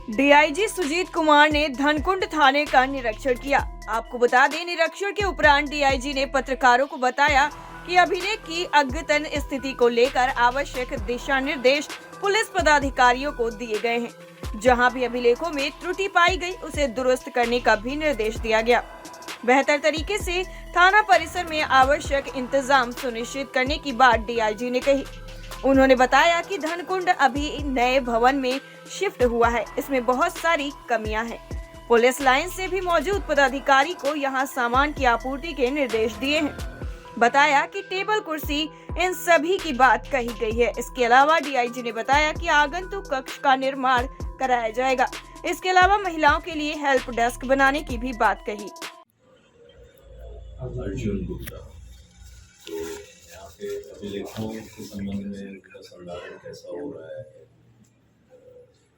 DIG Sujit Kumar ने धनकुंड थाने का निरीक्षण किया। आपको बता दें, निरीक्षण के उपरांत डीआईजी ने पत्रकारों को बताया कि अभिलेख की अद्यतन स्थिति को लेकर आवश्यक दिशा निर्देश पुलिस पदाधिकारियों को दिए गए हैं। जहां भी अभिलेखों में त्रुटि पाई गई, उसे दुरुस्त करने का भी निर्देश दिया गया। बेहतर तरीके से थाना परिसर में आवश्यक इंतजाम सुनिश्चित करने की बात डीआईजी ने कही। उन्होंने बताया कि धनकुंड अभी नए भवन में शिफ्ट हुआ है, इसमें बहुत सारी कमियां हैं। पुलिस लाइन से भी मौजूद पदाधिकारी को यहां सामान की आपूर्ति के निर्देश दिए हैं। बताया कि टेबल कुर्सी इन सभी की बात कही गई है। इसके अलावा डीआईजी ने बताया कि आगंतुक कक्ष का निर्माण कराया जाएगा। इसके अलावा महिलाओं के लिए हेल्प डेस्क बनाने की भी बात कही। अर्जुन गुप्ता, तो यहाँ पे अभिलेखों के संबंध में इनका संधारण कैसा हो रहा है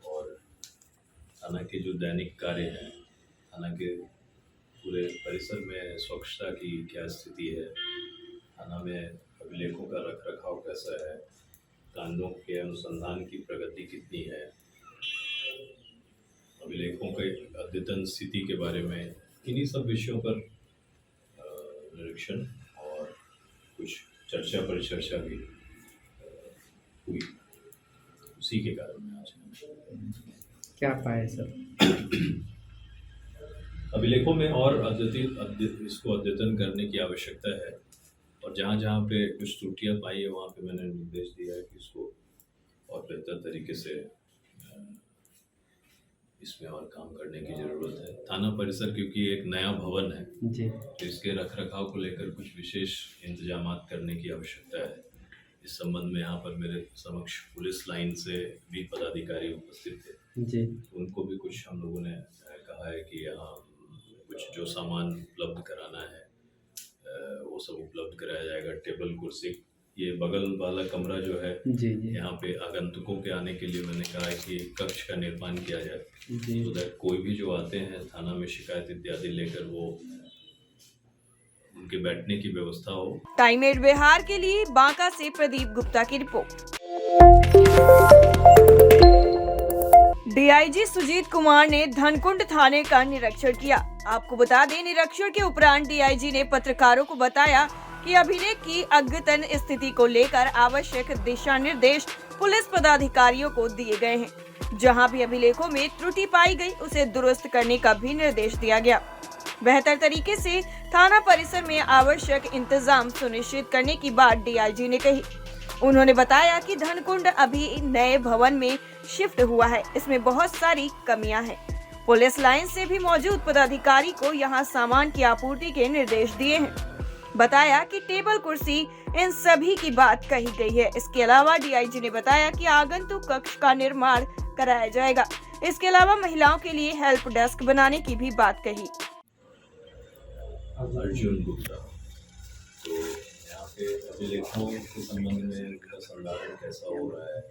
और थाना के जो दैनिक कार्य हैं, थाना के पूरे परिसर में स्वच्छता की क्या स्थिति है, थाना में अभिलेखों का रख रखाव कैसा है, कांडों के अनुसंधान की प्रगति कितनी है, अभिलेखों के अद्यतन स्थिति के बारे में, इन्हीं सब विषयों पर निरीक्षण और कुछ चर्चा परिचर्चा भी हुई। उसी के कारण में आज क्या पाए सर? अभिलेखों में और इसको अद्यतन करने की आवश्यकता है और जहाँ जहाँ पे कुछ त्रुटियाँ पाई है वहाँ पे मैंने निर्देश दिया है कि इसको और बेहतर तरीके से इसमें और काम करने की ज़रूरत है। थाना परिसर क्योंकि एक नया भवन है जी, तो इसके रख रखाव को लेकर कुछ विशेष इंतजामात करने की आवश्यकता है। इस संबंध में यहाँ पर मेरे समक्ष पुलिस लाइन से भी पदाधिकारी उपस्थित थे। जी, उनको भी कुछ हम लोगों ने कहा है कि यहाँ कुछ जो सामान उपलब्ध कराना है वो सब उपलब्ध कराया जाएगा। टेबल कुर्सी, ये बगल वाला कमरा जो है जी, जी, यहाँ पे आगंतुकों के आने के लिए मैंने कहा है कि कक्ष का निर्माण किया जाए, जी। तो दैट कोई भी जो आते हैं थाना में शिकायत इत्यादि लेकर वो उनके बैठने की व्यवस्था हो। टाइम 8 बिहार के लिए बांका से प्रदीप गुप्ता की रिपोर्ट। डीआईजी सुजीत कुमार ने धनकुंड थाने का निरीक्षण किया। आपको बता दें, निरीक्षण के उपरांत डीआईजी ने पत्रकारों को बताया कि अभिलेख की अद्यतन स्थिति को लेकर आवश्यक दिशा निर्देश पुलिस पदाधिकारियों को दिए गए हैं। जहां भी अभिलेखों में त्रुटि पाई गई, उसे दुरुस्त करने का भी निर्देश दिया गया। बेहतर तरीके से थाना परिसर में आवश्यक इंतजाम सुनिश्चित करने की बात डीआईजी ने कही। उन्होंने बताया कि धनकुंड अभी नए भवन में शिफ्ट हुआ है, इसमें बहुत सारी कमियां हैं। पुलिस लाइन से भी मौजूद पदाधिकारी को यहां सामान की आपूर्ति के निर्देश दिए हैं। बताया कि टेबल कुर्सी इन सभी की बात कही गई है। इसके अलावा डीआईजी ने बताया कि आगंतुक कक्ष का निर्माण कराया जाएगा। इसके अलावा महिलाओं के लिए हेल्प डेस्क बनाने की भी बात कही। अर्जुन गुप्ता, तो यहाँ पे अभिलेखों के संबंध में इनका संधारण कैसा हो रहा है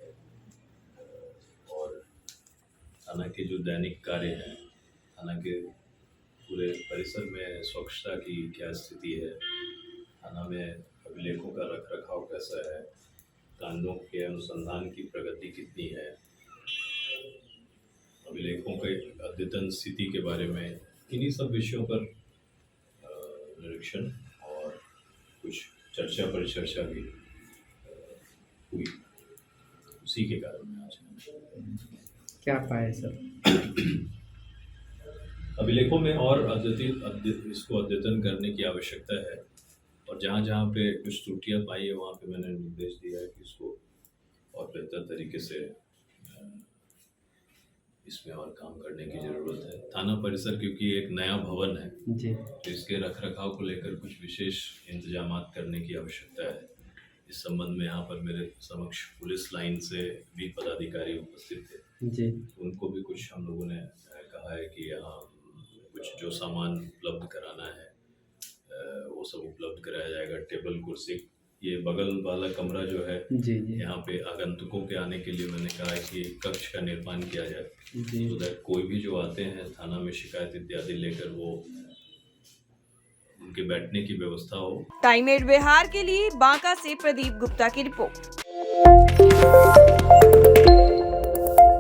और थाना के जो दैनिक कार्य हैं, थाना के पूरे परिसर में स्वच्छता की क्या स्थिति है, थाना में अभिलेखों का रख रखाव कैसा है, कांडों के अनुसंधान की प्रगति कितनी है, अभिलेखों के अद्यतन स्थिति के बारे में, इन्हीं सब विषयों पर निरीक्षण और कुछ चर्चा परिचर्चा भी हुई। उसी के कारण में आज क्या पाए सर? अभिलेखों में और इसको अद्यतन करने की आवश्यकता है और जहाँ जहाँ पे कुछ त्रुटियाँ पाई है वहाँ पे मैंने निर्देश दिया है कि इसको और बेहतर तरीके से इसमें और काम करने की ज़रूरत है। थाना परिसर क्योंकि एक नया भवन है जी, तो इसके रख रखाव को लेकर कुछ विशेष इंतजामात करने की आवश्यकता है। इस संबंध में यहाँ पर मेरे समक्ष पुलिस लाइन से भी पदाधिकारी उपस्थित थे। जी, उनको भी कुछ हम लोगों ने कहा है कि यहाँ कुछ जो सामान उपलब्ध कराना है वो सब उपलब्ध कराया जाएगा। टेबल कुर्सी, ये बगल वाला कमरा जो है जी, जी, यहाँ पे आगंतुकों के आने के लिए मैंने कहा है कि कक्ष का निर्माण किया जाए, जी। तो दैट कोई भी जो आते हैं थाना में शिकायत इत्यादि लेकर वो उनके बैठने की व्यवस्था हो। टाइम 8 बिहार के लिए बांका से प्रदीप गुप्ता की रिपोर्ट।